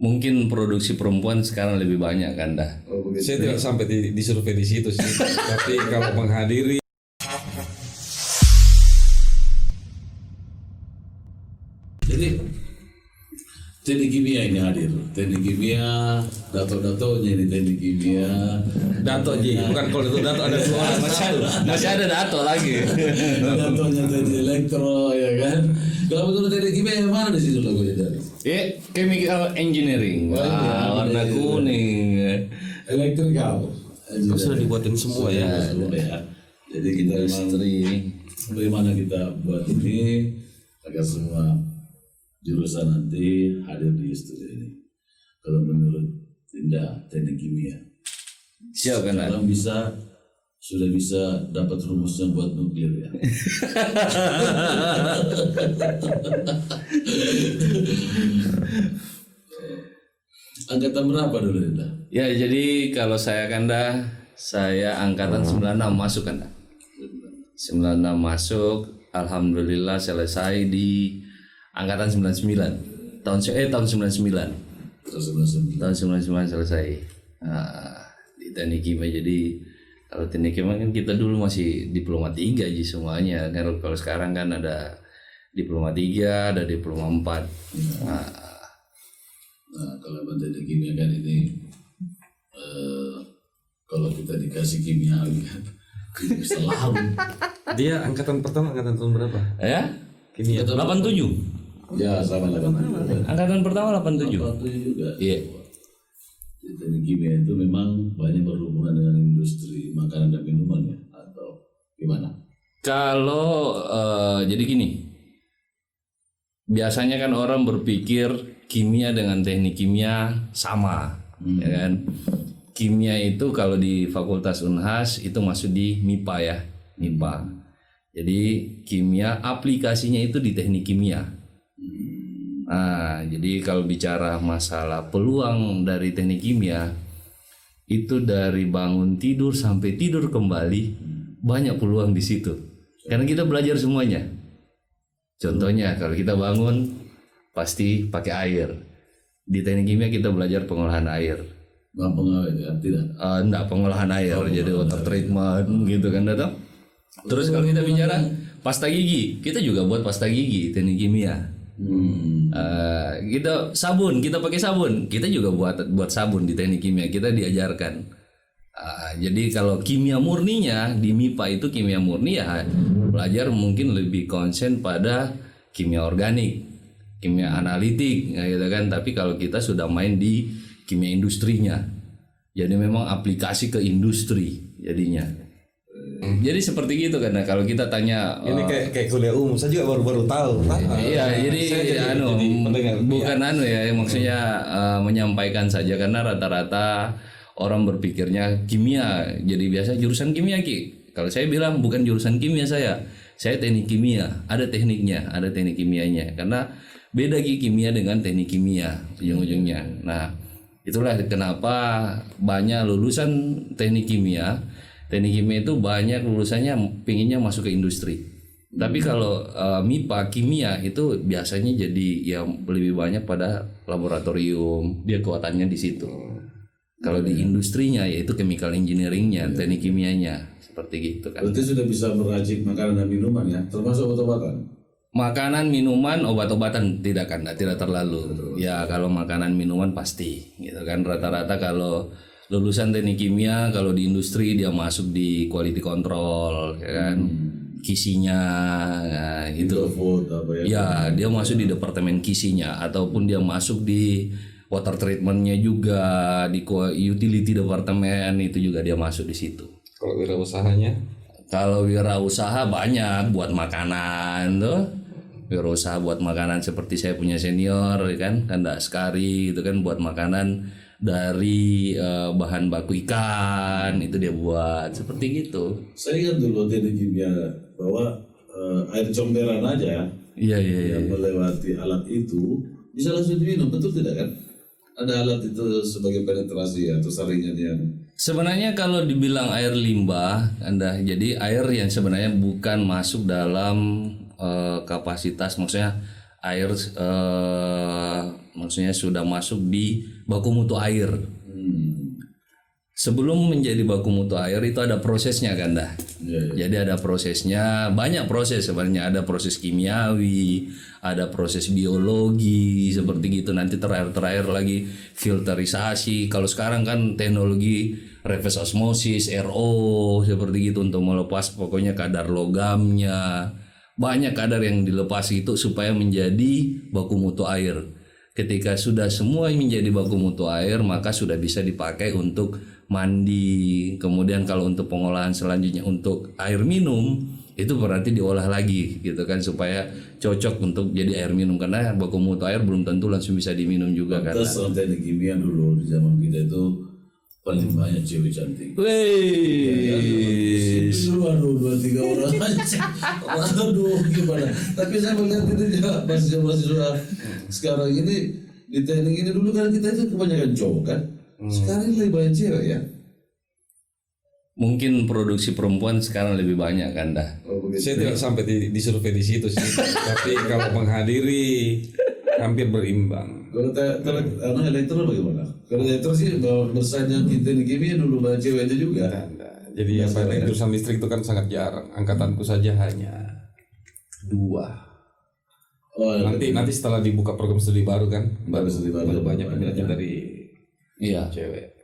mungkin produksi perempuan sekarang lebih banyak kan dah. Saya tidak sampai di survei di situ sih. Tapi kalau menghadiri Jadi teknik kimia ini hadir. Teknik kimia, dato-datonya ini teknik kimia. Dato Ji, bukan kalau itu Dato ada dua orang. Masih ada dato lagi. Datonya teknik elektro ya kan. Kalau betul teknik kimia yang mana di situ logonya dari? Chemical engineering. Wah, warna kuning. Elektrikal. Sudah dibuatin semua ya. Ya. Jadi kita memang bagaimana kita buat ini agar semua jurusan nanti hadir di studi ini. Kalau menurut Dinda teknik kimia, Siap kan? sekarang sudah bisa dapat rumusnya buat nuklir ya. Angkatan berapa dulu Dinda? Ya, jadi kalau saya kan dah, saya angkatan 96 masuk kan dah. 96 masuk, alhamdulillah selesai di angkatan 99. Tahun 99. Terus 99. Tahun 99 selesai. Nah, di teknik kimia. Jadi kalau teknik kimia kan kita dulu masih diploma 3 aja semuanya. Kalau sekarang kan ada diploma 3, ada diploma 4. Nah, kalau teknik kimia kan ini kalau kita dikasih kimia kan bisa laut. Dia angkatan pertama angkatan tahun berapa? Ya? Kimia. 87. Ya sama lah kan. Angkatan pertama 87. Waktu juga. Iya. Di teknik kimia itu memang banyak berhubungan dengan industri makanan dan minuman ya atau gimana? Kalau jadi gini, biasanya kan orang berpikir kimia dengan teknik kimia sama, ya kan? Kimia itu kalau di Fakultas Unhas itu masuk di MIPA ya, MIPA. Jadi kimia aplikasinya itu di teknik kimia. Nah, jadi kalau bicara masalah peluang dari teknik kimia itu dari bangun tidur sampai tidur kembali banyak peluang di situ. Karena kita belajar semuanya. Contohnya kalau kita bangun pasti pakai air. Di teknik kimia kita belajar pengolahan air. Gampang ya tidak? Enggak, pengolahan air, jadi water treatment gitu kan datang. Terus kalau kita bicara pasta gigi, kita juga buat pasta gigi teknik kimia. Kita sabun, kita pakai sabun, kita juga buat sabun di teknik kimia, kita diajarkan. Jadi kalau kimia murninya di MIPA itu kimia murni ya belajar mungkin lebih konsen pada kimia organik, kimia analitik, gitu kan. Tapi kalau kita sudah main di kimia industrinya, jadi memang aplikasi ke industri jadinya. Jadi seperti gitu karena kalau kita tanya Ini kayak kuliah umum, saya juga baru tahu. iya, jadi bukan ya, maksudnya menyampaikan saja karena rata-rata orang berpikirnya kimia, jadi biasa jurusan kimia Ki. Kalau saya bilang bukan jurusan kimia saya teknik kimia, ada tekniknya, ada teknik kimianya. Karena beda Ki kimia dengan teknik kimia ujung-ujungnya. Nah, itulah kenapa banyak lulusan teknik kimia itu banyak lulusannya pinginnya masuk ke industri. Tapi kalau MIPA kimia itu biasanya jadi yang lebih banyak pada laboratorium, dia kekuatannya di situ. Kalau di industrinya yaitu chemical engineeringnya, teknik kimianya seperti gitu kan. Berarti sudah bisa meracik makanan dan minuman ya, termasuk obat-obatan. Makanan, minuman, obat-obatan tidak kan, tidak terlalu. Ya kalau makanan, minuman pasti, gitu kan. Rata-rata kalau lulusan teknik kimia, kalau di industri dia masuk di quality control, ya kan. Kisinya, nah, gitu. Food, apa ya? Ya dia masuk di departemen kisinya, ataupun dia masuk di water treatmentnya juga, di utility departemen itu juga dia masuk di situ. Kalau wirausahanya? Kalau wirausaha banyak buat makanan tuh. Wirausaha buat makanan seperti saya punya senior kan Kandak Sekari itu kan buat makanan dari bahan baku ikan itu dia buat seperti gitu. Saya ingat dulu teknik kimia bahwa air comberan aja Iya. yang melewati alat itu bisa langsung diminum, betul tidak kan? Ada alat itu sebagai penetrasi atau saringan yang Sebenarnya kalau dibilang air limbah, jadi air yang sebenarnya bukan masuk dalam kapasitas, maksudnya air maksudnya sudah masuk di baku mutu air. Sebelum menjadi baku mutu air itu ada prosesnya kan dah. Jadi ada prosesnya, banyak proses sebenarnya. Ada proses kimiawi, ada proses biologi seperti gitu. Nanti terakhir lagi filterisasi. Kalau sekarang kan teknologi reverse osmosis, RO seperti gitu untuk melepas pokoknya kadar logamnya. Banyak kadar yang dilepas itu supaya menjadi baku mutu air. Ketika sudah semua menjadi baku mutu air, maka sudah bisa dipakai untuk mandi. Kemudian kalau untuk pengolahan selanjutnya untuk air minum, itu berarti diolah lagi gitu kan supaya cocok untuk jadi air minum, karena baku mutu air belum tentu langsung bisa diminum juga kan. Terus teknik kimia dulu di zaman kita itu paling banyak cewek cantik. Wih. Aduh, 2-3 orang aja. Aduh, gimana? Tapi saya melihat itu juga mahasiswa sekarang ini di teknik ini dulu kan kita itu kebanyakan cowok kan. Sekarang ini lebih banyak cewek ya. Mungkin produksi perempuan sekarang lebih banyak kan dah. Saya tidak sampai di survei di situ sih. Tapi kalau menghadiri hampir berimbang. Kalau elektro bagaimana? Kalau elektro sih bersaingnya kita di kimia dulu banyak ceweknya juga. Jadi yang jurusan listrik itu kan sangat jarang. Angkatanku saja hanya 2. Nanti setelah dibuka program studi baru kan, baru banyak peminatnya dari cewek.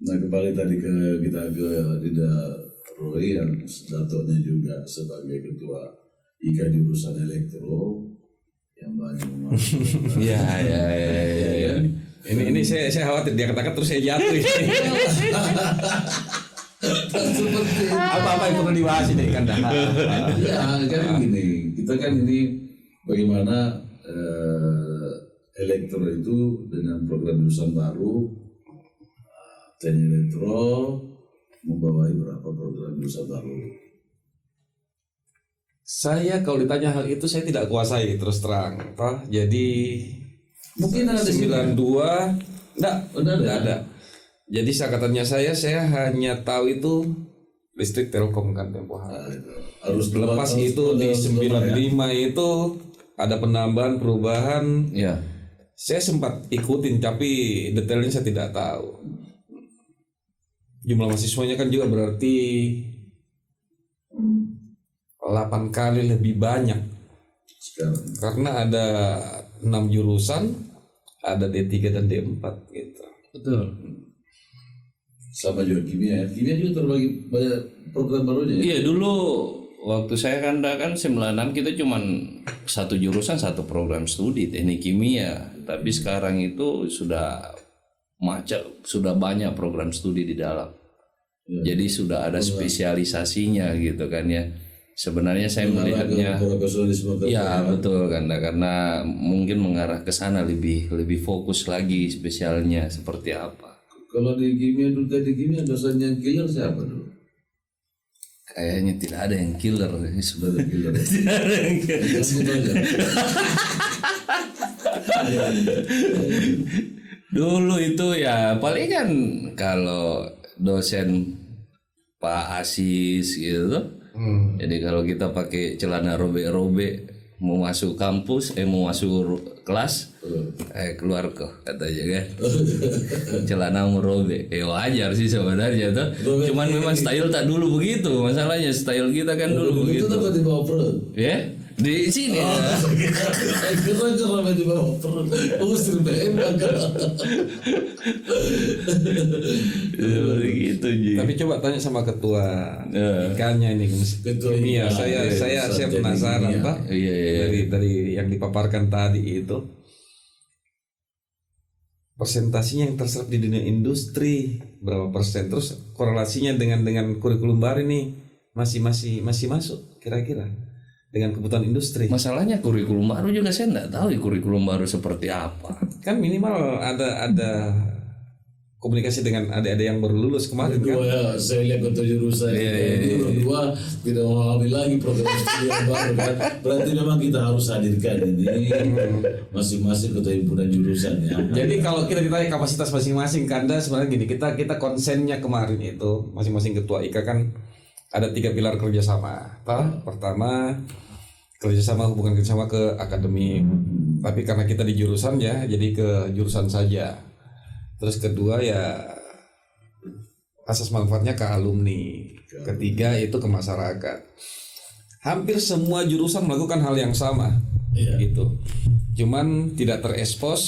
Nah, kembali tadi kita ke Dinda Roy yang datuknya juga sebagai ketua IKA jurusan elektro yang banyak Iya. Ini saya khawatir dia katakan terus saya jatuh. Apa yang perlu dibahas ini kan dah. Ya kan gini, kita kan ini bagaimana elektro itu dengan program jurusan baru, teknik elektro membawai berapa program jurusan baru. Saya kalau ditanya hal itu saya tidak kuasai terus terang. Jadi mungkin ada 92 enggak ada. Jadi angkatannya saya hanya tahu itu listrik telkom kan tempo hari. Harus lepas itu di 95 itu ada penambahan perubahan. Ya. Saya sempat ikutin tapi detailnya saya tidak tahu. Jumlah mahasiswanya kan juga berarti 8 kali lebih banyak sekarang. Karena ada 6 jurusan, ada D3 dan D4 gitu. Betul. Sama juga kimia ya. Kimia juga terbagi banyak program barunya ya? Iya, dulu waktu saya kan 96 kita cuman satu jurusan satu program studi teknik kimia, tapi sekarang itu sudah banyak program studi di dalam. Jadi sudah ada spesialisasinya gitu kan ya. Sebenarnya saya melihatnya ya betul karena mungkin mengarah ke sana lebih fokus lagi spesialnya seperti apa. Kalau di kimia dulu tadi kimia dosennya killer siapa dulu? Kayaknya tidak ada yang killer sebenarnya. Killer. Tidak ada yang killer. Dulu itu ya paling kan kalau dosen Pak Asis gitu. Jadi kalau kita pakai celana robek-robek mau masuk kampus, mau masuk kelas, keluar kok katanya kan. Celana mau robek, wajar sih sebenarnya tuh. Cuman memang style tak dulu begitu, masalahnya style kita kan dulu begitu. Itu tuh di bawah perut. Ya, di sini. Keren di bawah perut. Usir BM Begitu Ji. Tapi coba tanya sama ketua ikannya ini Ketua kimia. Saya penasaran Pak. Iya. Dari yang dipaparkan tadi itu persentasinya yang terserap di dunia industri berapa persen, terus korelasinya dengan kurikulum baru ini masih masuk kira-kira dengan kebutuhan industri. Masalahnya kurikulum baru juga saya enggak tahu kurikulum baru seperti apa. Kan minimal ada komunikasi dengan adik-adik yang baru lulus kemarin kan. Ya, saya lihat ketua jurusan ini berdua tidak mau ambil lagi program studi yang baru kan. Berarti memang kita harus hadirkan ini masing-masing ketua himpunan jurusan ya. Jadi kalau kita ditanya kapasitas masing-masing Kanda sebenarnya gini, kita konsennya kemarin itu masing-masing ketua IKA kan ada 3 pilar kerjasama. Pertama kerjasama hubungan kerjasama ke akademik. Tapi karena kita di jurusan ya, jadi ke jurusan saja. Terus kedua ya asas manfaatnya ke alumni. Ketiga itu ke masyarakat. Hampir semua jurusan melakukan hal yang sama, gitu. Cuman tidak terekspos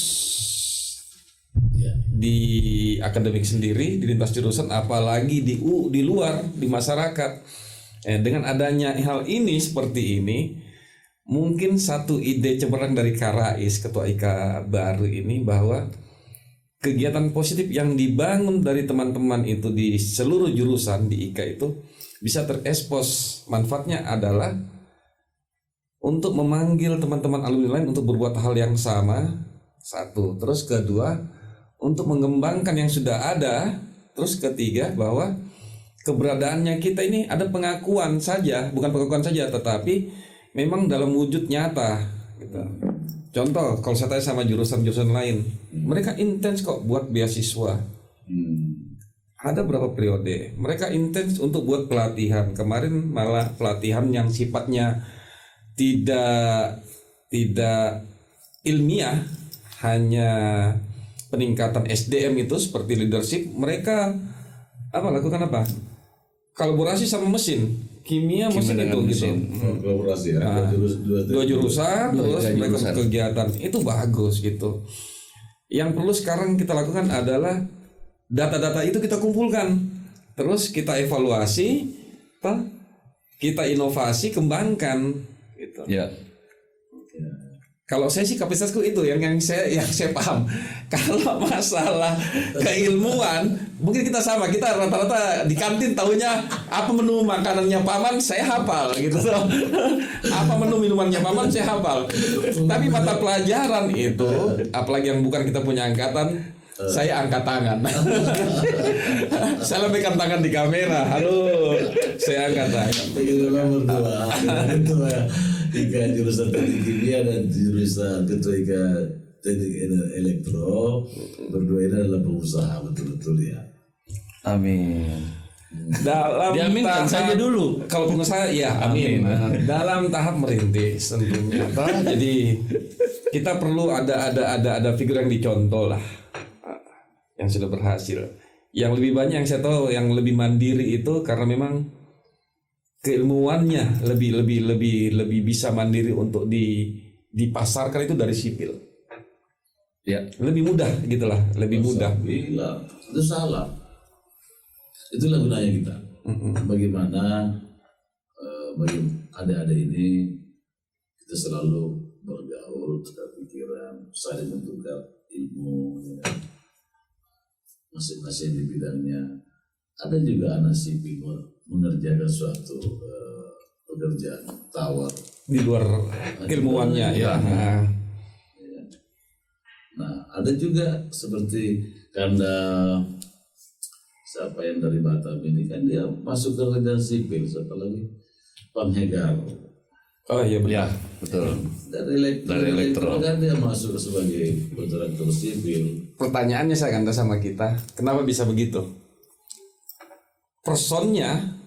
di akademik sendiri, di lintas jurusan, apalagi di luar, di masyarakat. Dengan adanya hal ini seperti ini, mungkin satu ide cemerlang dari Kak Rais, Ketua IKA baru ini, bahwa kegiatan positif yang dibangun dari teman-teman itu di seluruh jurusan di IKA itu bisa terekspos. Manfaatnya adalah untuk memanggil teman-teman alumni lain untuk berbuat hal yang sama, satu. Terus kedua, untuk mengembangkan yang sudah ada. Terus ketiga, bahwa keberadaannya kita ini ada pengakuan saja, bukan pengakuan saja, tetapi memang dalam wujud nyata, gitu. Contoh, kalau saya tanya sama jurusan-jurusan lain, mereka intens kok buat beasiswa. Ada berapa periode? Mereka intens untuk buat pelatihan. Kemarin malah pelatihan yang sifatnya tidak ilmiah, hanya peningkatan SDM itu seperti leadership. Mereka lakukan apa? Kolaborasi sama mesin, kimia mesin itu gitu. Kolaborasi ya. Dua jurusan terus mereka kegiatan itu bagus gitu. Yang perlu sekarang kita lakukan adalah data-data itu kita kumpulkan, terus kita evaluasi, kita inovasi, kembangkan gitu. Ya. Kalau saya sih kapasitasku itu yang saya paham. Kalau masalah keilmuan mungkin kita sama, kita rata-rata di kantin tahunya apa menu makanannya paman saya hafal gitu. Apa menu minumannya paman saya hafal. Tapi mata pelajaran itu, apalagi yang bukan kita punya angkatan, saya angkat tangan. Saya lambaikan tangan di kamera. Halo, saya angkat tangan. Berdua. Tiga jurusan teknik kimia dan jurusan ketua IKA teknik elektro, berdua ini adalah pengusaha betul-betul ya. Amin. Diaminkan saja dulu. Kalau pengusaha ya amin. Dalam tahap merintis tentunya. Jadi kita perlu ada figur yang dicontoh lah, yang sudah berhasil. Yang lebih banyak yang saya tahu yang lebih mandiri itu karena memang keilmuannya lebih bisa mandiri untuk dipasarkan itu dari sipil. Ya, lebih mudah gitulah, lebih mudah. Bilang itu salah. Itulah gunanya kita. Bagaimana bagi adik-adik ini kita selalu bergaul, tukar pikiran, saling bertukar ilmu, ya. Masing-masing di bidangnya. Ada juga anak sipil mengerjakan suatu pekerjaan tawar di luar ilmuannya ya. Nah, ada juga seperti karena siapa yang dari Batam ini kan dia masuk ke kerjaan sipil, siapa lagi? Panghegar. Oh iya benar. Ya, betul. Dari elektro kan dia masuk sebagai kontraktor sipil. Pertanyaannya saya akan sama kita, kenapa bisa begitu? Personnya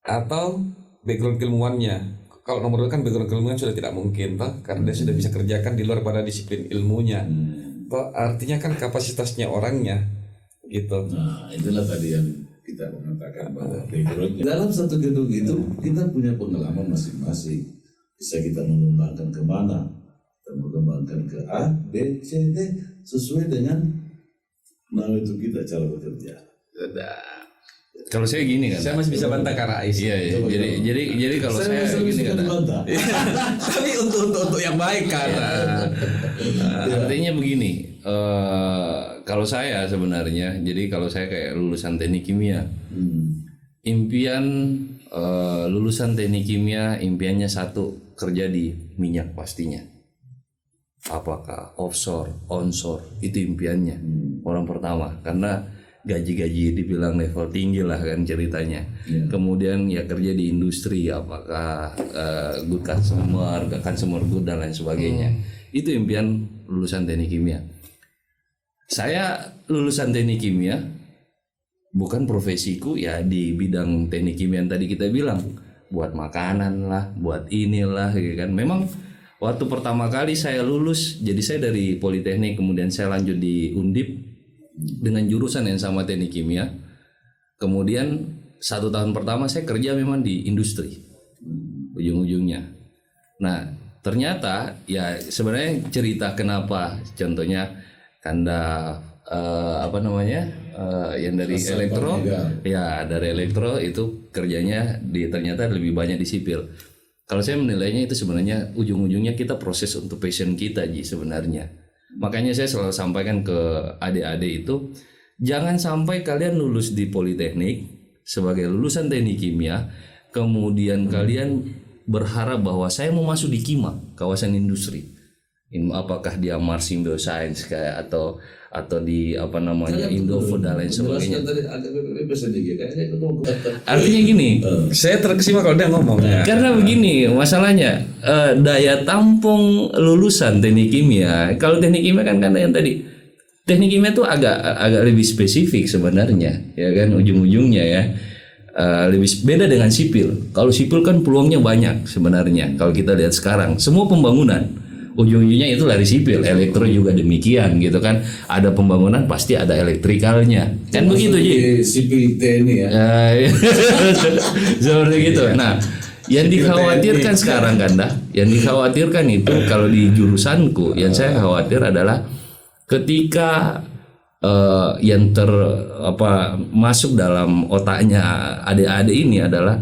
atau background keilmuannya? Kalau nomor 2 kan background keilmuan sudah tidak mungkin karena dia sudah bisa kerjakan di luar pada disiplin ilmunya. Artinya kan kapasitasnya orangnya gitu. Nah, itulah tadi yang kita mengatakan bahwa backgroundnya dalam satu gedung itu kita punya pengalaman masing-masing. Bisa kita mengembangkan kemana? Kita mengembangkan ke A, B, C, D sesuai dengan itu kita cara bekerja. Kalau saya gini kan, saya masih bisa bantah Kak Rais. Iya. Jadi kalau saya gini kan, tapi untuk yang baik kan. Artinya begini, kalau saya sebenarnya, jadi kalau saya kayak lulusan teknik kimia, impian lulusan teknik kimia impiannya satu, kerja di minyak pastinya. Apakah offshore, onshore, itu impiannya orang pertama karena gaji-gaji dibilang level tinggi lah kan ceritanya. Kemudian ya kerja di industri, apakah good consumer good dan lain sebagainya. Itu impian lulusan teknik kimia. Saya lulusan teknik kimia, bukan profesiku ya di bidang teknik kimia yang tadi kita bilang, buat makanan lah, buat inilah, gitu kan. Memang Waktu pertama kali saya lulus, jadi saya dari Politeknik, kemudian saya lanjut di Undip dengan jurusan yang sama teknik kimia. Kemudian 1 tahun pertama saya kerja memang di industri ujung-ujungnya. Nah ternyata ya sebenarnya cerita kenapa, contohnya Kanda yang dari elektro, ya dari elektro itu kerjanya ternyata lebih banyak di sipil. Kalau saya menilainya itu sebenarnya ujung-ujungnya kita proses untuk passion kita sebenarnya. Makanya saya selalu sampaikan ke adik-adik itu, jangan sampai kalian lulus di Politeknik sebagai lulusan teknik kimia, kemudian kalian berharap bahwa saya mau masuk di KIMA, kawasan industri. Apakah dia Mars Bioscience kayak atau di Indofood dan lain sebagainya. Artinya gini, Saya terkesima kalau dia ngomong. karena begini masalahnya, daya tampung lulusan teknik kimia. Kalau teknik kimia kan yang tadi, teknik kimia itu agak lebih spesifik sebenarnya, ya kan ujung-ujungnya ya. Lebih beda dengan sipil. Kalau sipil kan peluangnya banyak sebenarnya. Kalau kita lihat sekarang, semua pembangunan ujung-ujungnya itu lari sipil, elektro juga demikian gitu kan. Ada pembangunan pasti ada elektrikalnya, kan begitu Ji. Sipil TNI ya. Seperti gitu. Nah, yang dikhawatirkan sekarang yang dikhawatirkan itu kalau di jurusanku, yang saya khawatir adalah ketika yang masuk dalam otaknya adik-adik ini adalah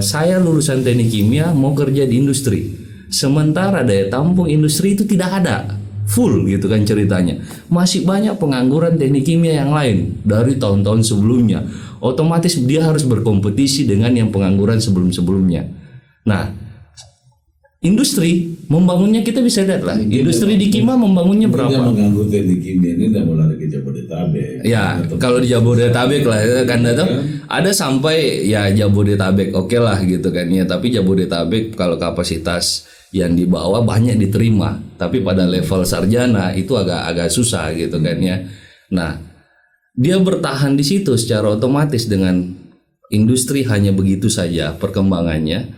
saya lulusan teknik kimia mau kerja di industri. Sementara daya tampung industri itu tidak ada full gitu kan ceritanya. Masih banyak pengangguran teknik kimia yang lain dari tahun-tahun sebelumnya. Otomatis dia harus berkompetisi dengan yang pengangguran sebelum-sebelumnya. Nah, industri membangunnya kita bisa lihat lah. Industri di Kima membangunnya berapa? Mengganggu teknik kimia ini tidak mau lari ke Jabodetabek. Ya, kalau di Jabodetabek lah kan ada sampai ya Jabodetabek oke lah gitu kan ya. Tapi Jabodetabek kalau kapasitas yang dibawa banyak diterima, tapi pada level sarjana itu agak susah gitu kan ya. Nah, dia bertahan di situ secara otomatis dengan industri hanya begitu saja perkembangannya,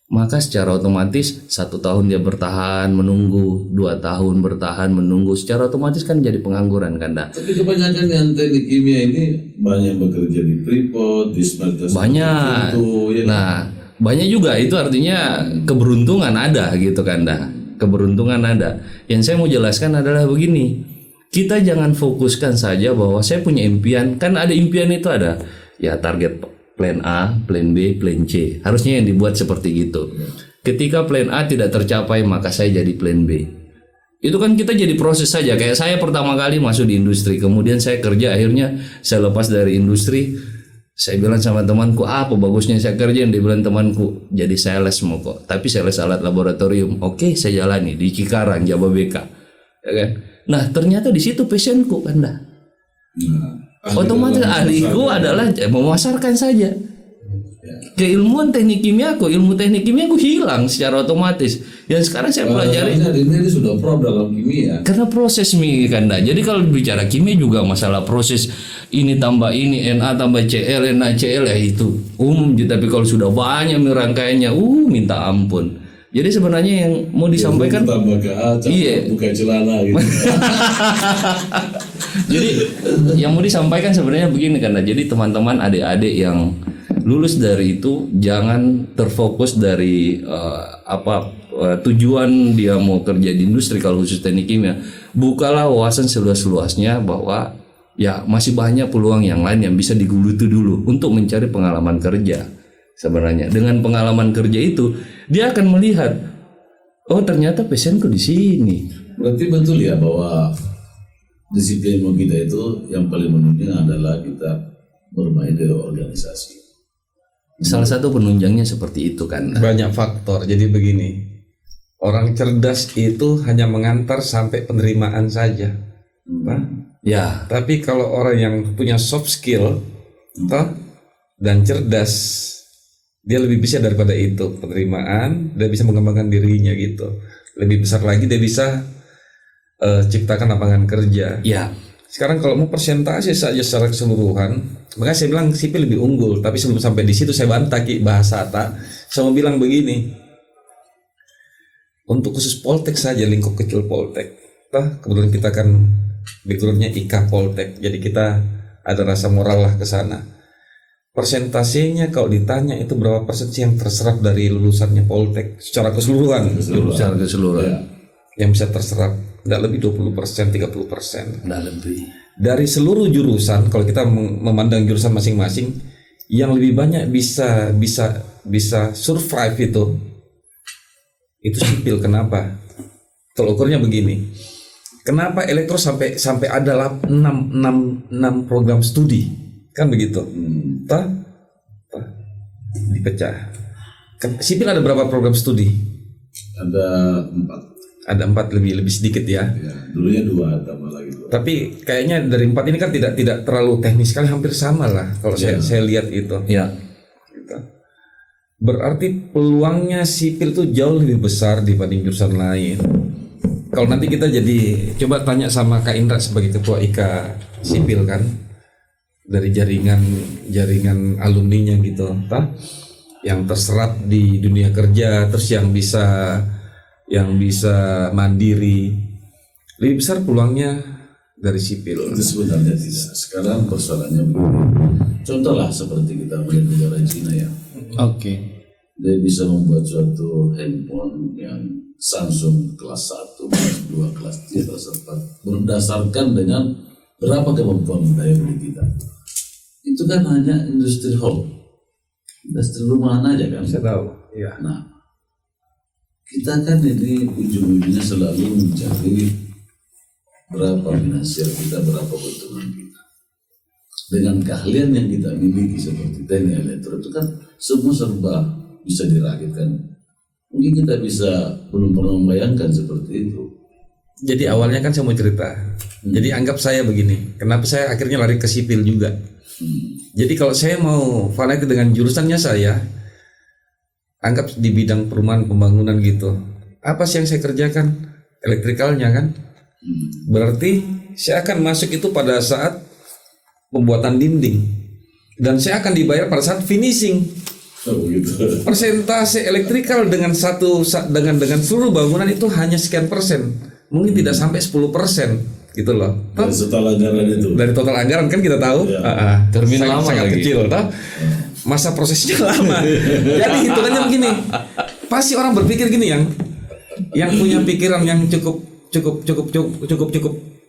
maka secara otomatis 1 tahun dia bertahan menunggu, 2 tahun bertahan menunggu, secara otomatis kan jadi pengangguran kan dah. Tapi kebanyakan yang teknik kimia ini banyak bekerja di Freeport, di smelter banyak. Ya. Nah, banyak juga itu artinya keberuntungan ada gitu kan dah. Keberuntungan ada. Yang saya mau jelaskan adalah begini. Kita jangan fokuskan saja bahwa saya punya impian, kan ada impian itu ada ya target plan A, plan B, plan C. Harusnya yang dibuat seperti gitu. Ketika plan A tidak tercapai, maka saya jadi plan B. Itu kan kita jadi proses saja. Kayak saya pertama kali masuk di industri, kemudian saya kerja, akhirnya saya lepas dari industri. Saya bilang sama temanku, apa bagusnya saya kerja? Dia bilang temanku, jadi sales mau kok. Tapi sales alat laboratorium. Oke, saya jalani di Cikarang, Jababeka. Ya kan? Nah, ternyata di situ passionku kan dah. Otomatis ahliku adalah memasarkan saja. Keilmuan teknik kimia ilmu teknik kimia hilang secara otomatis. Yang sekarang saya pelajari ini sudah pro dalam kimia. Karena proses kan. Jadi kalau bicara kimia juga masalah proses ini tambah ini Na tambah Cl NaCl ya itu umum. Tapi kalau sudah banyak rangkaiannya minta ampun. Jadi sebenarnya yang mau disampaikan tambah ke A, buka celana gitu. Jadi yang mau disampaikan sebenarnya begini kan. Jadi teman-teman adik-adik yang lulus dari itu jangan terfokus dari tujuan dia mau kerja di industri kalau khusus teknik kimia. Bukalah wawasan seluas-luasnya bahwa ya masih banyak peluang yang lain yang bisa digeluti dulu untuk mencari pengalaman kerja. Sebenarnya dengan pengalaman kerja itu dia akan melihat, oh ternyata passionku di sini. Berarti betul ya bahwa disiplin kita itu yang paling penting adalah kita bermain di organisasi. Salah satu penunjangnya seperti itu kan. Banyak faktor. Jadi begini, orang cerdas itu hanya mengantar sampai penerimaan saja. Ya. Tapi kalau orang yang punya soft skill dan cerdas, dia lebih bisa daripada itu penerimaan. Dia bisa mengembangkan dirinya gitu. Lebih besar lagi dia bisa ciptakan lapangan kerja. Ya. Sekarang kalau mau persentase saja secara keseluruhan, makanya saya bilang sipil lebih unggul. Tapi sebelum sampai di situ saya bantah bahasa tak. Saya mau bilang begini, untuk khusus Poltek saja, lingkup kecil Poltek. Kemudian kita kan backgroundnya IKA Poltek, jadi kita ada rasa moral lah ke sana. Persentasenya kalau ditanya itu berapa persen sih yang terserap dari lulusannya Poltek secara keseluruhan? Secara keseluruhan. Yang bisa terserap tidak lebih 20%, 30%. Tidak lebih. Dari seluruh jurusan, kalau kita memandang jurusan masing-masing, yang lebih banyak bisa survive itu sipil. Kenapa? Tolok ukurnya begini. Kenapa elektro sampai ada 6 program studi? Kan begitu. Dipecah. Sipil ada berapa program studi? Ada 4. Ada 4, lebih sedikit ya. Ya, dulunya 2, tambah lagi 2. Tapi kayaknya dari 4 ini kan tidak terlalu teknis sekali, hampir sama lah kalau saya lihat itu. Ya. Gitu. Berarti peluangnya sipil tuh jauh lebih besar dibanding jurusan lain. Kalau nanti kita jadi coba tanya sama Kak Indra sebagai ketua IKA sipil kan, dari jaringan alumninya gitu, yang terserap di dunia kerja, terus yang bisa mandiri, lebih besar peluangnya dari sipil. Itu sebenarnya tidak. Sekarang persoalannya begini. Contohlah seperti kita melihat negara Cina ya. Oke. Dia bisa membuat suatu handphone yang Samsung kelas 1, kelas 2, kelas 3, kelas 4 berdasarkan dengan berapa kemampuan daya beli kita. Itu kan hanya industri home, industri rumahan aja kan. Saya tahu. Ya. Nah, kita kan ini ujung-ujungnya selalu mencari berapa finansial kita, berapa keuntungan kita. Dengan keahlian yang kita miliki seperti teknik elektro itu kan semua serba bisa dirakitkan. Mungkin kita belum pernah membayangkan seperti itu. Jadi awalnya kan saya mau cerita. Jadi anggap saya begini, kenapa saya akhirnya lari ke sipil juga. Jadi kalau saya mau fanatik dengan jurusannya saya, anggap di bidang perumahan pembangunan gitu, apa sih yang saya kerjakan? Elektrikalnya kan. Berarti saya akan masuk itu pada saat pembuatan dinding, dan saya akan dibayar pada saat finishing. Gitu. Persentase elektrikal dengan seluruh bangunan itu hanya sekian persen, mungkin tidak sampai 10% gitu loh. Dari total anggaran itu. Dari total anggaran kan kita tahu, Termin sangat, lama sangat lagi. kecil, masa prosesnya lama. Jadi hitungannya begini, pasti orang berpikir gini, yang punya pikiran yang cukup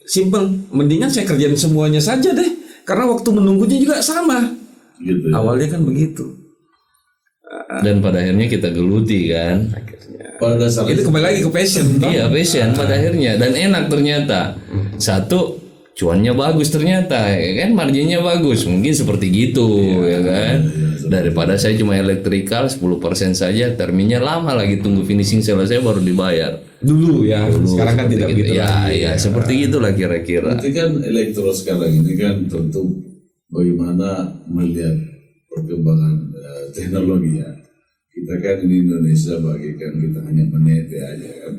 simple, mendingan saya kerjain semuanya saja deh, karena waktu menunggunya juga sama. Gitu ya. Awalnya kan begitu. Dan pada akhirnya kita geluti kan. Pada dasarnya Itu kembali lagi ke passion. Iya, passion pada akhirnya, dan enak ternyata. Satu, cuannya bagus ternyata, ya kan, marginnya bagus, mungkin seperti gitu, ya kan. Daripada saya cuma elektrikal 10% saja, terminnya lama lagi, tunggu finishing selesai baru dibayar. Dulu ya, sekarang kan tidak begitu Ya, lagi. ya, seperti gitulah kira-kira. nanti kan elektro sekarang ini kan tentu bagaimana melihat perkembangan teknologi ya. Kita kan di Indonesia bagikan kita hanya menete aja kan.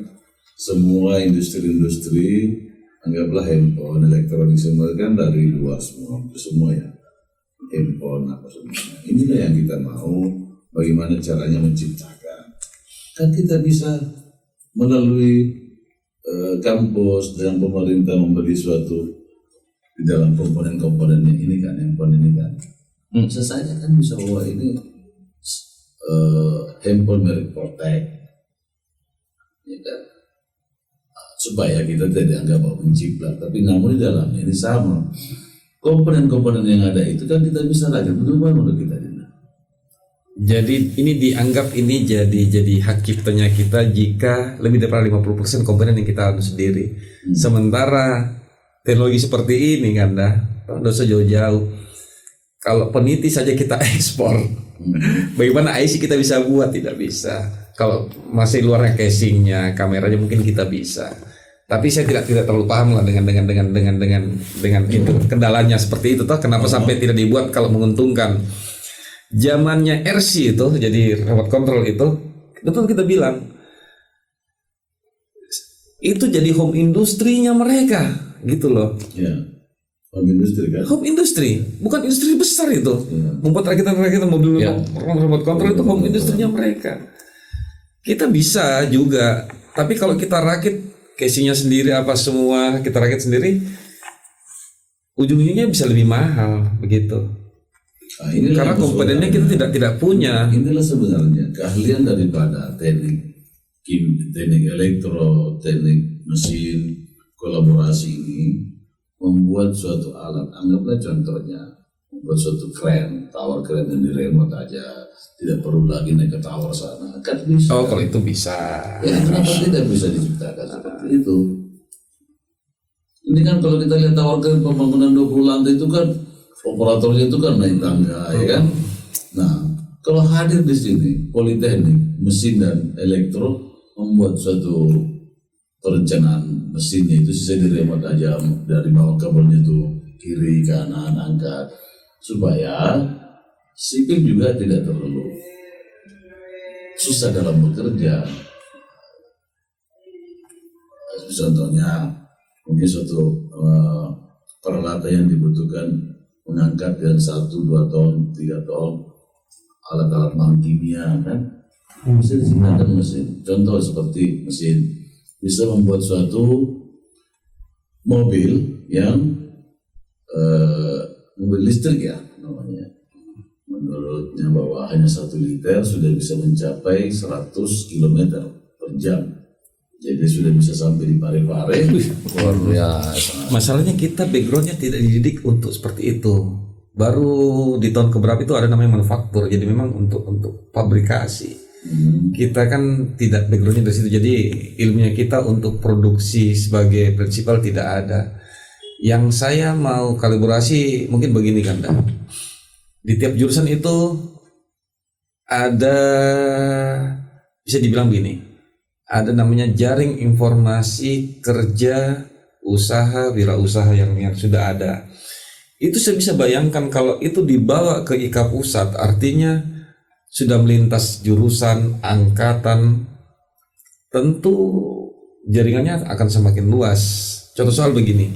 Semua industri-industri, anggaplah handphone, elektronik semua kan dari luar semua ya. Handphone apa semuanya. Inilah yang kita mau, bagaimana caranya menciptakan. Kan kita bisa melalui kampus dan pemerintah membeli suatu di dalam komponen-komponennya ini kan, handphone ini kan. Bisa saja kan bisa bahwa ini handphone merek Poltek, ya kan? Supaya kita tidak dianggap bahwa menciplak, tapi namun di dalamnya ini sama. Komponen-komponen yang ada itu kan kita bisa lagi menurut kita. Jadi ini dianggap ini jadi hak ciptanya kita jika lebih dari 50% komponen yang kita anu sendiri. Sementara teknologi seperti ini kan tidak usah jauh-jauh. Kalau peniti saja kita ekspor, bagaimana IC kita bisa buat? Tidak bisa. Kalau masih luarnya casingnya, kameranya mungkin kita bisa. Tapi saya tidak terlalu paham lah dengan itu kendalanya seperti itu. Toh kenapa sampai tidak dibuat kalau menguntungkan? Zamannya RC itu, jadi remote control itu, betul kita bilang itu jadi home industrinya mereka, gitu loh. Ya, home industry kan. Home industry, bukan industri besar itu. Membuat rakitan mobil remote control itu home industrinya mereka. Kita bisa juga Tapi kalau kita rakit casingnya sendiri apa semua kita rakit sendiri, ujung-ujungnya bisa lebih mahal begitu. Nah, inilah Karena yang komponennya kita tidak punya. Inilah sebenarnya keahlian daripada teknik elektro, teknik mesin, kolaborasi ini membuat suatu alat, anggaplah contohnya, membuat suatu tower kren yang di remote aja, tidak perlu lagi naik ke tower sana, kan bisa. Oh, kalau itu bisa. Ya, kenapa tidak bisa diciptakan seperti itu? Ini kan kalau kita lihat tower kren pembangunan 20 lantai itu kan operatornya itu kan naik tangga, ya kan? Nah, kalau hadir di sini politeknik, mesin dan elektro membuat suatu perencanaan mesinnya itu sisa di remote aja, dari bawah kabelnya itu kiri kanan angkat, supaya sipil juga tidak terlalu susah dalam bekerja. Contohnya mungkin suatu peralatan yang dibutuhkan mengangkat yang 1, 2 ton, 3 ton alat-alat bahan kimia kan bisa disediakan mesin. Contoh seperti mesin bisa membuat suatu mobil yang mobil listrik ya namanya. Menurutnya bahwa hanya 1 liter sudah bisa mencapai 100 km per jam. Jadi sudah bisa sampai di Parepare. Luar biasa. Masalahnya kita backgroundnya tidak dididik untuk seperti itu. Baru di tahun keberapa itu ada namanya manufaktur. Jadi memang untuk fabrikasi. Kita kan tidak backgroundnya dari situ. Jadi ilmunya kita untuk produksi sebagai prinsipal tidak ada. Yang saya mau kalibrasi mungkin begini kan, di tiap jurusan itu ada, bisa dibilang begini, ada namanya jaring informasi kerja usaha wirausaha yang sudah ada. Itu saya bisa bayangkan kalau itu dibawa ke IKA pusat, artinya sudah melintas jurusan, angkatan, tentu jaringannya akan semakin luas. Contoh soal begini,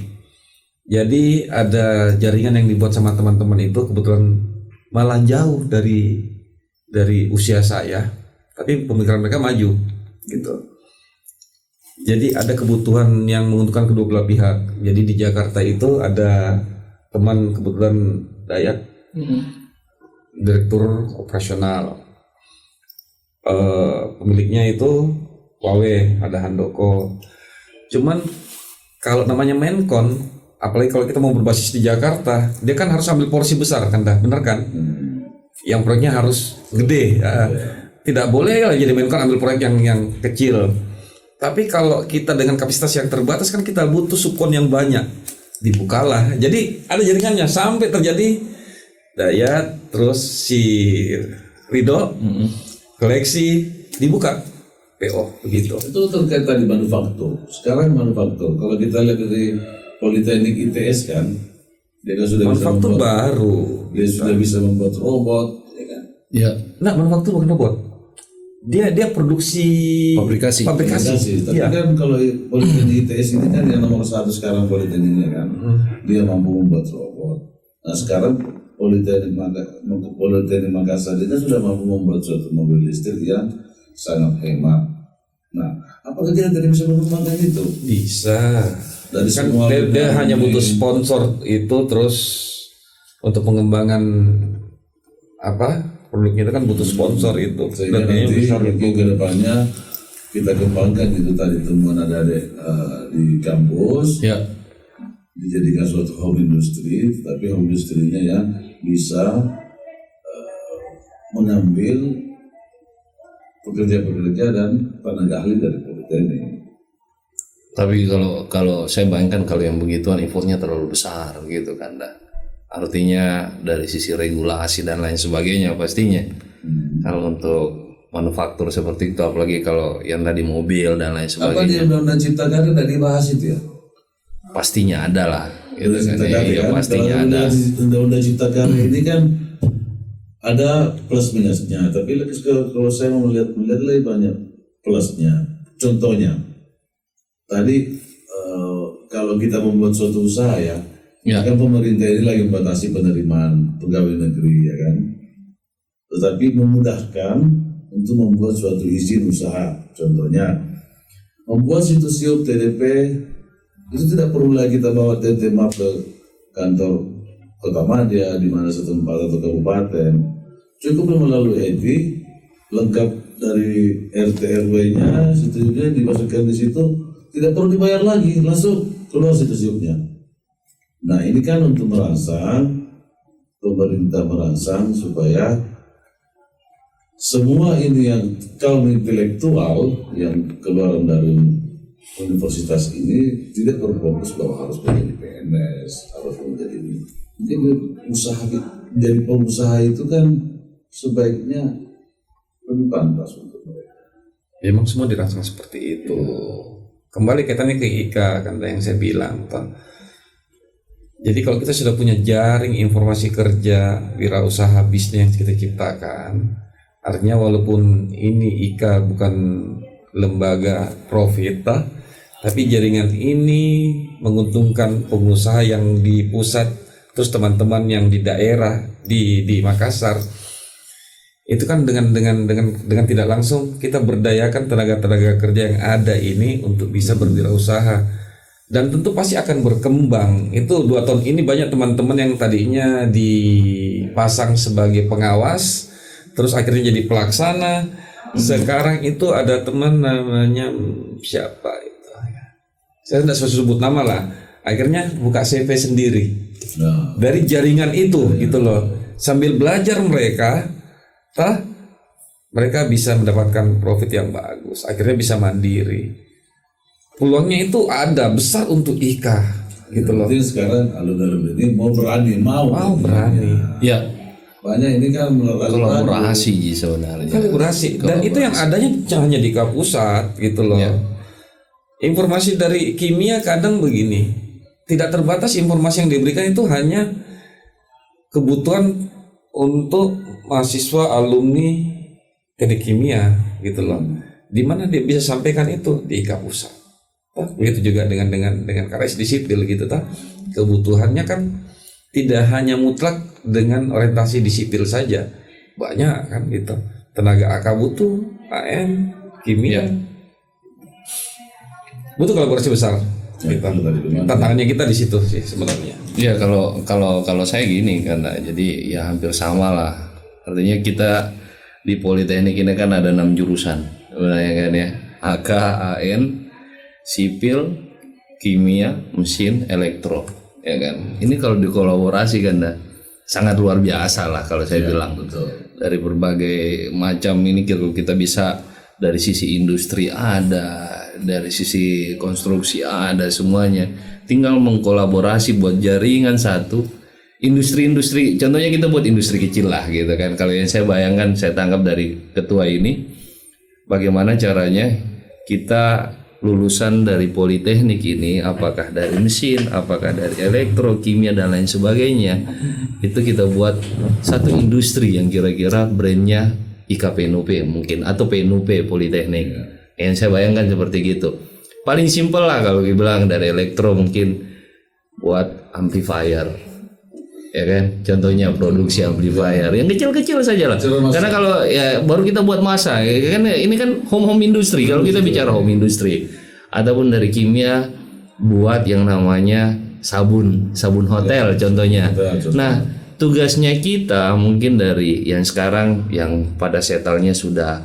jadi ada jaringan yang dibuat sama teman-teman itu kebetulan malah jauh dari usia saya, tapi pemikiran mereka maju gitu. Jadi ada kebutuhan yang menguntungkan kedua belah pihak. Jadi di Jakarta itu ada teman kebetulan Dayak, direktur operasional, pemiliknya itu Huawei, ada Handoko. Cuman kalau namanya Menkon, apalagi kalau kita mau berbasis di Jakarta, dia kan harus ambil porsi besar kan, bener kan? Yang proyeknya harus gede, tidak boleh lah jadi Menkon ambil proyek yang kecil. Tapi kalau kita dengan kapasitas yang terbatas kan kita butuh subkon yang banyak, dibukalah. Jadi ada jaringannya sampai terjadi Dayat, terus si Ridho, koleksi dibuka PO begitu. Itu terkait tadi manufaktur. Sekarang manufaktur, kalau kita lihat dari Politeknik ITS kan, dia kan sudah manufaktur bisa membuat, baru. dia sudah bisa membuat robot, ya kan? Ya, Nah, manufaktur bukan robot. Dia produksi fabrikasi. Tapi Iya. kan kalau Politeknik ITS ini kan yang nomor 1 sekarang politekniknya kan, dia mampu membuat robot. Nah sekarang Politeknik Makassar itu sudah mampu membuat suatu mobil listrik yang sangat hemat. Nah, apakah kita tidak bisa mengembangkan itu? Bisa. Dari Kan semua dia hanya butuh sponsor itu, terus untuk pengembangan apa produknya itu kan butuh sponsor itu. sehingga Dan ini nanti besar mungkin itu. ke depannya kita kembangkan itu tadi temuan adik-adik di kampus, ya. dijadikan suatu home industry, tapi home industry-nya yang bisa mengambil pekerja-pekerja dan tenaga ahli dari politeknik. Tapi kalau saya bayangkan kalau yang begituan effortnya terlalu besar gitu kan, dah. Artinya dari sisi regulasi dan lain sebagainya pastinya. Kalau untuk manufaktur seperti itu, apalagi kalau yang tadi mobil dan lain Apa di sebagainya, Undang-Undang Cipta Karya tidak dibahas itu ya? pastinya ada lah. Gitu kan. Cipta Karya Iya, kan? pastinya Kalau ada. Undang-Undang Cipta Karya ini kan ada plus minusnya, tapi kalau saya mau melihat lebih banyak plusnya. Contohnya, tadi kalau kita membuat suatu usaha ya, kan pemerintah ini lagi membatasi penerimaan pegawai negeri ya kan, tetapi memudahkan untuk membuat suatu izin usaha. Contohnya, membuat situs siup TDP itu tidak perlu lagi kita bawa TT map ke kantor Kota Madya di mana satu tempat atau kabupaten. Cukup melalui IT lengkap dari RT RW-nya, situsnya dimasukkan di situ, tidak perlu dibayar lagi, langsung keluar situs siupnya. Nah ini kan untuk merangsang, pemerintah merangsang supaya semua ini yang kaum intelektual yang keluar dari universitas ini tidak berfokus bahwa harus menjadi PNS, harus menjadi ini. Jadi usaha jadi pengusaha itu kan sebaiknya lebih pantas untuk mereka. Ya, emang semua dirasakan seperti itu. Kembali kaitannya ke IKA kan yang saya bilang. Jadi kalau kita sudah punya jaring informasi kerja, wirausaha bisnis yang kita ciptakan, artinya walaupun ini IKA bukan lembaga profit, tapi jaringan ini menguntungkan pengusaha yang di pusat, terus teman-teman yang di daerah di Makassar. Itu kan dengan tidak langsung kita berdayakan tenaga kerja yang ada ini untuk bisa berwirausaha, dan tentu pasti akan berkembang. Itu 2 tahun ini banyak teman-teman yang tadinya dipasang sebagai pengawas terus akhirnya jadi pelaksana. Sekarang itu ada teman namanya siapa itu, saya tidak usah sebut nama lah, akhirnya buka CV sendiri dari jaringan itu gitu loh. Sambil belajar mereka bisa mendapatkan profit yang bagus, akhirnya bisa mandiri. Peluangnya itu ada besar untuk IKA gitu loh. Jadi sekarang alun-alun ini mau berani. Ya, banyak ini kan kolaborasi sebenarnya. Kolaborasi. Dan itu yang adanya jangan hanya di IKA pusat gitu loh. Ya. Informasi dari kimia kadang begini, tidak terbatas informasi yang diberikan itu hanya kebutuhan untuk mahasiswa alumni teknik kimia gitu loh. Di mana dia bisa sampaikan itu di IKA pusat. Begitu juga dengan KRS di sipil gitu kebutuhannya kan tidak hanya mutlak dengan orientasi di sipil saja, banyak kan gitu. Tenaga AK butuh, AM, kimia butuh kolaborasi besar. Tantangannya kita di situ sih sebenarnya. Ya kalau saya gini kan, jadi ya hampir sama lah. Artinya kita di Politeknik ini kan ada 6 jurusan sebenarnya kan ya, AK, AN, sipil, kimia, mesin, elektro, ya kan. Ini kalau dikolaborasi kan sangat luar biasa lah kalau saya bilang. Betul. Dari berbagai macam ini kita bisa dari sisi industri ada, dari sisi konstruksi ada, semuanya. Tinggal mengkolaborasi buat jaringan satu. Industri-industri, contohnya kita buat industri kecil lah gitu kan. Kalau yang saya bayangkan, saya tangkap dari ketua ini, bagaimana caranya kita lulusan dari Politeknik ini, apakah dari mesin, apakah dari elektro, kimia dan lain sebagainya, itu kita buat satu industri yang kira-kira brandnya IKPNUP mungkin, atau PNUP Politeknik. Yang saya bayangkan seperti gitu. Paling simpel lah kalau dibilang, dari elektro mungkin buat amplifier, ya kan, contohnya produksi amplifier yang kecil-kecil saja lah. Karena kalau ya baru kita buat masa, ya kan, ini kan home industry. Kalau kita bicara home industry, ataupun dari kimia buat yang namanya sabun hotel contohnya. Nah, tugasnya kita mungkin dari yang sekarang yang pada setelnya sudah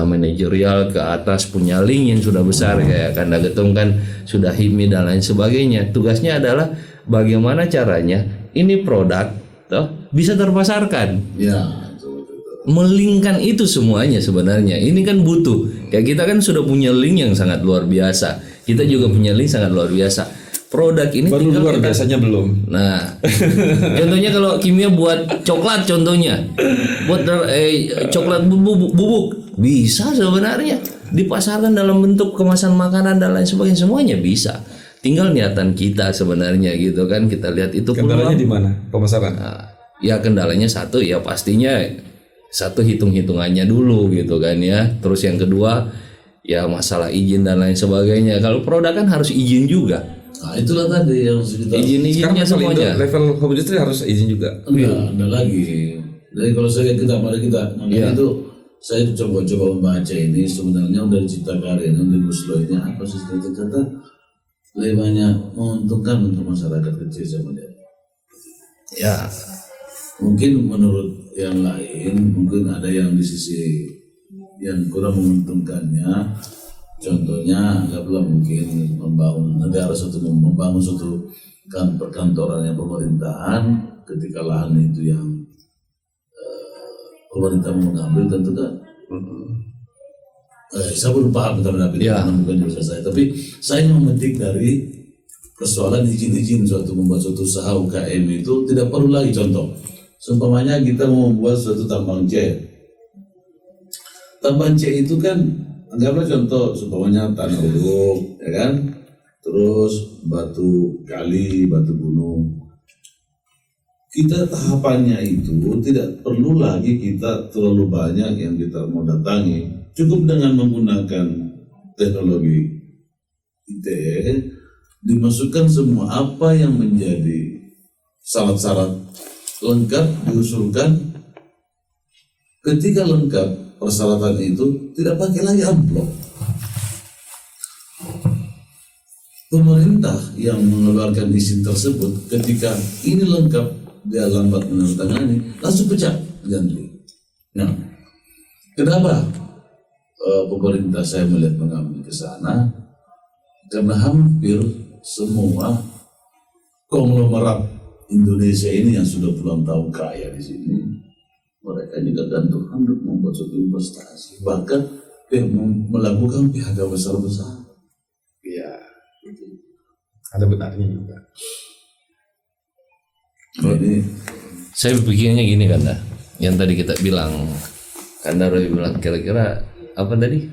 manajerial ke atas, punya link yang sudah besar kayak Kanda Getung kan, sudah HIPMI dan lain sebagainya. Tugasnya adalah bagaimana caranya ini produk bisa terpasarkan. Ya, Melingkan itu semuanya sebenarnya. Ini kan butuh. Kayak kita kan sudah punya link yang sangat luar biasa. Kita juga punya link sangat luar biasa. Produk ini baru luar biasanya belum. Nah, contohnya kalau kimia buat coklat, contohnya buat coklat bubuk bisa sebenarnya dipasarkan dalam bentuk kemasan makanan dan lain sebagainya, semuanya bisa. Tinggal niatan kita sebenarnya gitu kan. Kita lihat itu kendalanya di mana pemasaran. Nah, ya kendalanya satu ya pastinya satu hitung-hitungannya dulu gitu kan ya. Terus yang kedua ya masalah izin dan lain sebagainya. Kalau produk kan harus izin juga. Nah itulah tadi yang kita izin-izinnya semuanya. Level home industry harus izin juga. ada lagi. Jadi kalau saya kita pada kita namanya itu saya coba membaca ini sebenarnya udah cipta karya ini Omnibus Law ini apa sih ternyata lebih banyak menguntungkan untuk masyarakat kecil saya melihat. Ya, Mungkin menurut yang lain mungkin ada yang di sisi yang kurang menguntungkannya. Contohnya anggaplah mungkin membangun suatu perkantoran yang pemerintahan, ketika lahan itu yang pemerintah mau mengambil tentu kan saya belum paham terhadap itu karena bukan jurusan saya, tapi saya memetik dari persoalan izin membuat suatu usaha UKM itu tidak perlu lagi. Contoh seumpamanya kita mau membuat suatu tambang C itu kan anggaplah contoh seumpamanya tanah uruk, ya kan, terus batu kali, batu gunung. Kita tahapannya itu tidak perlu lagi kita terlalu banyak yang kita mau datangi, cukup dengan menggunakan teknologi IT, dimasukkan semua apa yang menjadi syarat-syarat lengkap, diusulkan. Ketika lengkap persyaratan itu, tidak pakai lagi amplop. Pemerintah yang mengeluarkan izin tersebut, ketika ini lengkap dia lambat menandatangani, langsung pecah ganti. Nah, kenapa pemerintah saya melihat mengambil ke sana? Karena hampir semua konglomerat Indonesia ini yang sudah puluhan tahun kaya di sini, mereka juga gantung handuk membuat suatu investasi, bahkan melakukan PHK besar-besar. Iya, ada benarnya juga. Ini saya berpikirnya gini Kanda, yang tadi kita bilang, Kanda udah bilang kira-kira apa tadi?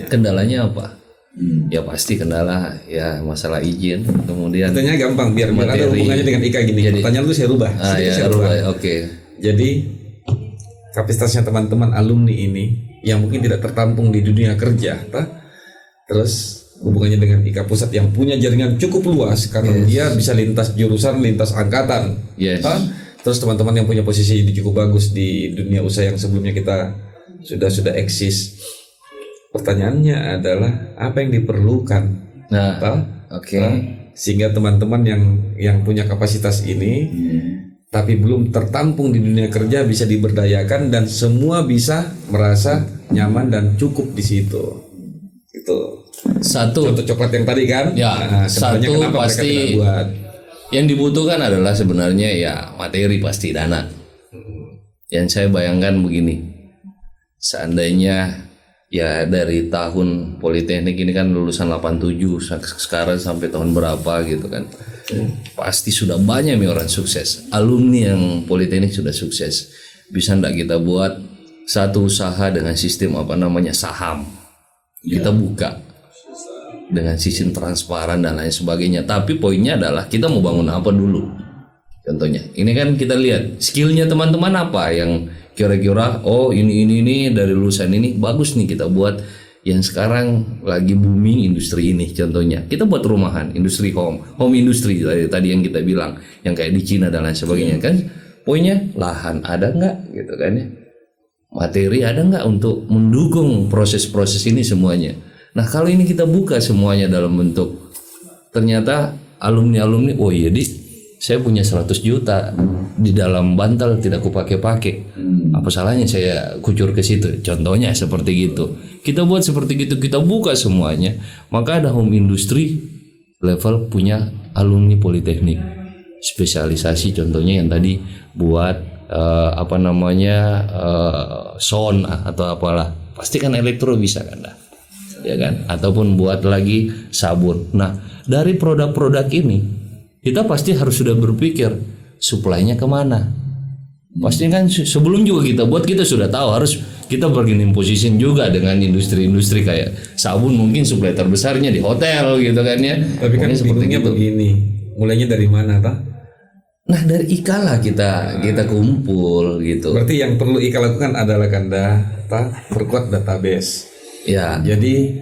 Kendalanya apa? Ya pasti kendala ya masalah izin, kemudian Katanya gampang biar ada hubungannya dengan IKA gini. Jadi, pertanyaan lu saya rubah. Saya rubah. Oke. Jadi kapasitasnya teman-teman alumni ini yang mungkin tidak tertampung di dunia kerja, terus hubungannya dengan IKA Pusat yang punya jaringan cukup luas karena dia bisa lintas jurusan, lintas angkatan. Terus teman-teman yang punya posisi cukup bagus di dunia usaha yang sebelumnya kita sudah eksis. Pertanyaannya adalah apa yang diperlukan? Sehingga teman-teman yang punya kapasitas ini tapi belum tertampung di dunia kerja bisa diberdayakan dan semua bisa merasa nyaman dan cukup di situ. Itu satu contoh coklat yang tadi kan. Satu pasti yang dibutuhkan adalah sebenarnya ya materi, pasti dana. Yang saya bayangkan begini, seandainya ya dari tahun Politeknik ini kan lulusan 87 sekarang sampai tahun berapa gitu kan, pasti sudah banyak nih orang sukses, alumni yang Politeknik sudah sukses. Bisa enggak kita buat satu usaha dengan sistem saham, kita buka dengan sistem transparan dan lain sebagainya. Tapi poinnya adalah kita mau bangun apa dulu. Contohnya ini kan kita lihat skillnya teman-teman apa yang kira-kira ini dari lulusan ini bagus nih, kita buat yang sekarang lagi booming industri ini. Contohnya kita buat rumahan, industri home industry tadi yang kita bilang yang kayak di Cina dan lain sebagainya kan. Poinnya lahan ada nggak gitu kan ya, materi ada nggak untuk mendukung proses-proses ini semuanya. Nah kalau ini kita buka semuanya dalam bentuk ternyata alumni saya punya 100 juta di dalam bantal tidak kupakai-pakai. Apa salahnya saya kucur ke situ? Contohnya seperti gitu. Kita buat seperti gitu, kita buka semuanya. Maka ada home industry level punya alumni Politeknik. Spesialisasi contohnya yang tadi buat sound atau apalah. Pasti kan elektro bisa kan dah. Ya kan? Ataupun buat lagi sabun. Nah, dari produk-produk ini kita pasti harus sudah berpikir suplainya kemana. Pasti kan sebelum juga kita buat kita sudah tahu harus kita bargaining position juga dengan industri-industri kayak sabun, mungkin suplai terbesarnya di hotel gitu kan ya. Tapi kan bingungnya begini, mulainya dari mana Pak? Nah dari IKA lah kita kumpul gitu. Berarti yang perlu IKA lakukan adalah perkuat database. Ya. Jadi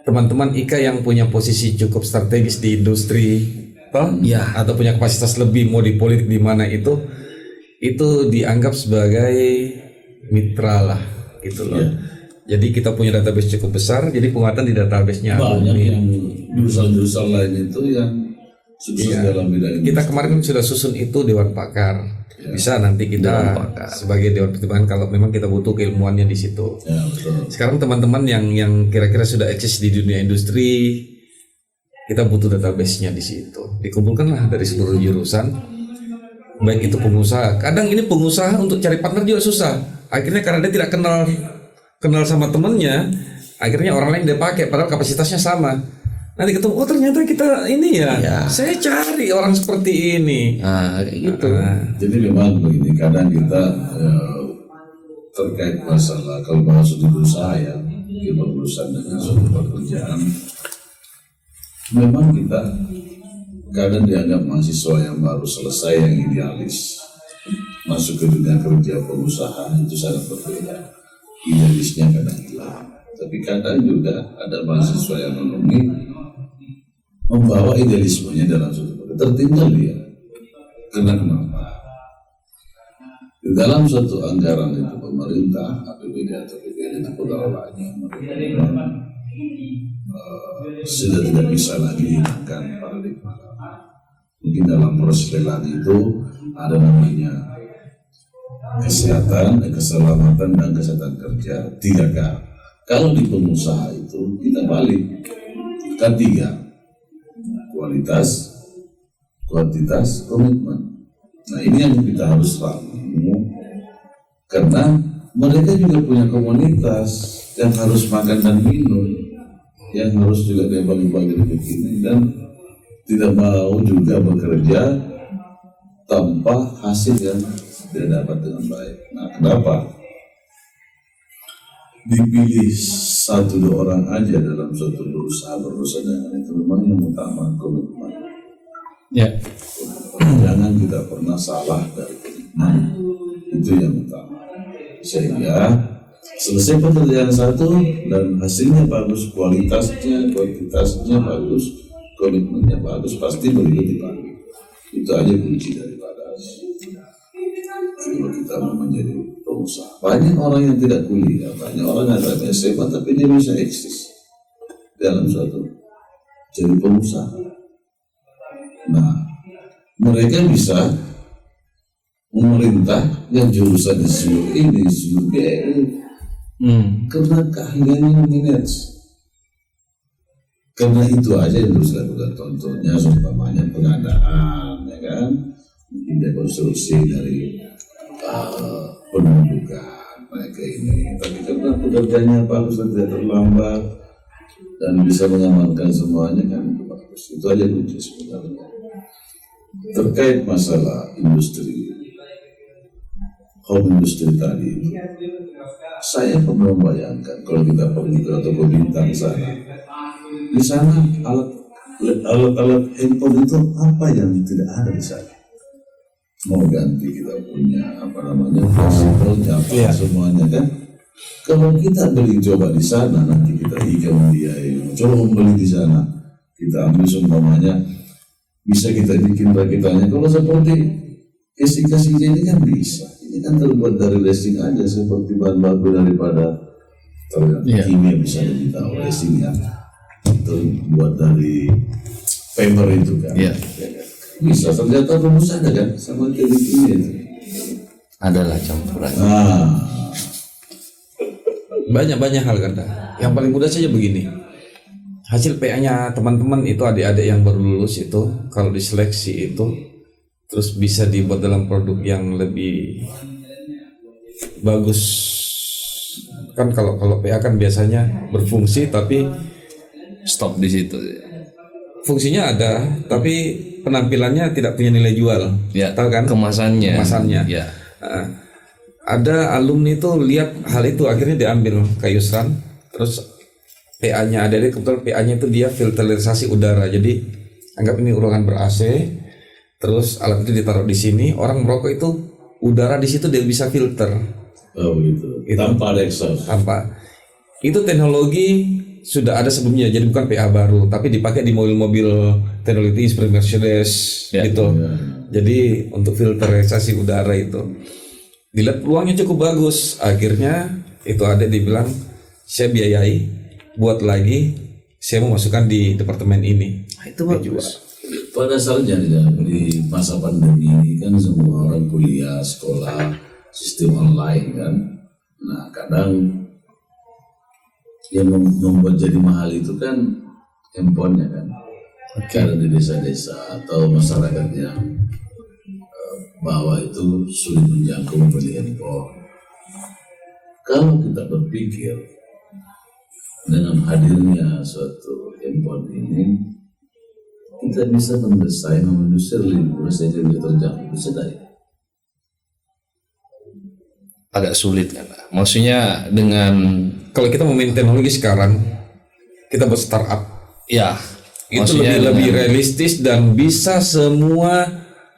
teman-teman IKA yang punya posisi cukup strategis di industri atau punya kapasitas lebih mau di politik di mana itu dianggap sebagai mitra lah gitu loh. Iya. Jadi kita punya database cukup besar, jadi penguatan di database-nya. Banyak yang jurusan-jurusan lain itu yang sukses dalam bidang ini. Kita kemarin sudah susun itu Dewan Pakar. Bisa nanti kita sebagai Dewan Pertimbangan kalau memang kita butuh keilmuannya di situ. Ya, betul. Sekarang teman-teman yang kira-kira sudah eksis di dunia industri, kita butuh database-nya di situ. Dikumpulkanlah dari seluruh jurusan, baik itu pengusaha. Kadang ini pengusaha untuk cari partner juga susah. Akhirnya karena dia tidak kenal sama temennya, akhirnya orang lain dia pakai padahal kapasitasnya sama. Nanti ketemu, oh ternyata kita ini ya. Saya cari orang seperti ini. Nah, kayak gitu. Jadi memang begini, kadang kita terkait masalah kalau masuk di usaha ya, kita berurusan dengan suatu pekerjaan, memang kita kadang dianggap mahasiswa yang baru selesai yang idealis masuk ke dunia kerja pengusaha itu sangat berbeda. Idealisnya kadang hilang, tapi kadang juga ada mahasiswa yang membawa idealismenya dalam suatu pekerjaan, tertinggal dia. Kenapa? Di dalam suatu anggaran itu pemerintah, APBD atau PPN itu pengelolaannya sudah tidak bisa lagi dihilangkan paradigma. Mungkin dalam proses lelang itu ada namanya kesehatan, keselamatan dan kesehatan kerja 3K. Kalau di pengusaha itu kita balik kan 3, kualitas, kuantitas, komitmen. Nah ini yang kita harus ramu karena mereka juga punya komunitas yang harus makan dan minum, yang harus juga dia bagi-bagi begini dan tidak mau juga bekerja tanpa hasil yang dia dapat dengan baik. Nah kenapa dipilih 1-2 orang aja dalam suatu berusaha dengan itu? Memang yang utama komitmen. Ya. Jangan kita pernah salah dari komitmen, itu yang utama. Sehingga selesai pekerjaan satu dan hasilnya bagus, kualitasnya, kuantitasnya bagus, komitmennya bagus, pasti berikut dipanggil. Itu aja kunci daripada kalau kita mau menjadi pengusaha. Banyak orang yang tidak kuliah, banyak orang yang ada SMA tapi dia bisa eksis dalam suatu jadi pengusaha. Nah, mereka bisa memerintah yang jurusan di seluruh ini, seluruh BRI, karena keahliannya manage. Karena itu aja yang harus dilakukan. Contohnya seumpamanya pengadaan, ya kan, mungkin dekonstruksi dari penunjukan mereka ini. Tapi karena pekerjaannya bagus dan tidak terlambat dan bisa mengamankan semuanya kan itu bagus. Itu aja kunci sebenarnya. Terkait masalah industri, home industry tadi itu, saya pernah membayangkan kalau kita pergi ke toko bintang sana, di sana alat-alat handphone itu apa yang tidak ada di sana? Mau ganti kita punya fleksibelnya semuanya kan? Kalau kita beli coba di sana nanti kita ikan dia coba membeli di sana, kita ambil semuanya bisa kita bikin rakitannya. Kalau seperti casing ini kan bisa. Ini kan terbuat dari resin aja seperti bahan baku daripada kimia bisa lebih tahu resinnya. Terbuat dari paper itu kan. Bisa ternyata rumus ada kan sama kayak gini itu. Adalah campuran. Banyak hal kan. Yang paling mudah saja begini. Hasil PA-nya teman-teman itu adik-adik yang baru lulus itu kalau diseleksi itu terus bisa dibuat dalam produk yang lebih bagus. Kan kalau PA kan biasanya berfungsi tapi Stop di situ. Fungsinya ada tapi penampilannya tidak punya nilai jual. Ya, tahu kan? Kemasannya. Ya. Ada alumni itu lihat hal itu akhirnya diambil ke Yusran, terus PA-nya ada, kebetulan PA-nya itu dia filterisasi udara. Jadi anggap ini ruangan ber-AC, terus alat itu ditaruh di sini, orang merokok itu udara di situ dia bisa filter. Oh gitu. Tanpa ada exhaust. Tanpa. Itu teknologi sudah ada sebelumnya, jadi bukan PA baru, tapi dipakai di mobil-mobil teknologi seperti Mercedes gitu. Jadi untuk filterisasi udara itu dilihat peluangnya cukup bagus. Akhirnya itu ada dibilang saya biayai, buat lagi, saya mau masukkan di departemen ini. Itu bagus. Pada dasarnya di masa pandemi ini kan semua orang kuliah, sekolah, sistem online kan. Nah kadang yang membuat jadi mahal itu kan handphonenya kan. Karena di desa-desa atau masyarakat yang bawah itu sulit menjangkau membeli handphone. Kalau kita berpikir dengan hadirnya suatu handphone ini, kita bisa mendesain, menyusur libur saja lebih terjangkau. Bisa dari Agak sulit kan. Maksudnya dengan Kalau kita mau main teknologi sekarang, kita buat startup. ya Itu maksudnya lebih dengan- realistis dan bisa semua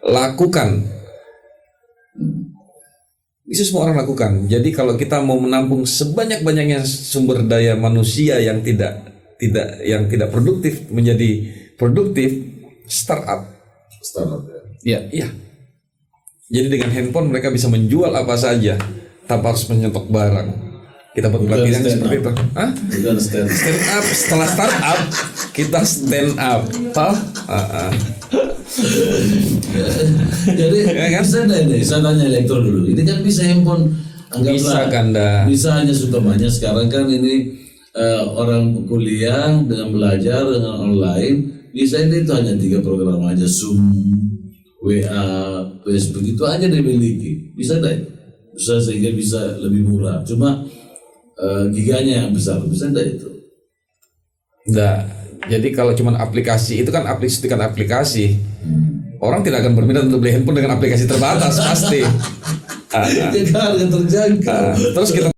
lakukan. Bisa semua orang lakukan. Jadi kalau kita mau menampung sebanyak-banyaknya sumber daya manusia yang tidak produktif menjadi produktif, startup. ya Iya. Jadi dengan handphone mereka bisa menjual apa saja tanpa harus menyetok barang. Kita buat pelatihan stand seperti up. itu. Hah? bukan stand. Stand up setelah startup kita stand up. Toh? Jadi Ya kan? bisa deh, saya tanya elektro dulu. Ini kan bisa handphone, anggaplah Bisa, Kanda. Bisa hanya utamanya sekarang kan ini orang kuliah dengan belajar dengan online. Bisa ini itu hanya 3 program aja, Zoom, WA, Facebook itu aja dimiliki. Bisa deh. Bisa sehingga bisa lebih murah. Cuma giganya yang besar. Bisa deh itu. Nah, jadi kalau cuma aplikasi itu kan aplikasi. Orang tidak akan berminat untuk beli handphone dengan aplikasi terbatas pasti. Jadi harga terjangkau. Terus kita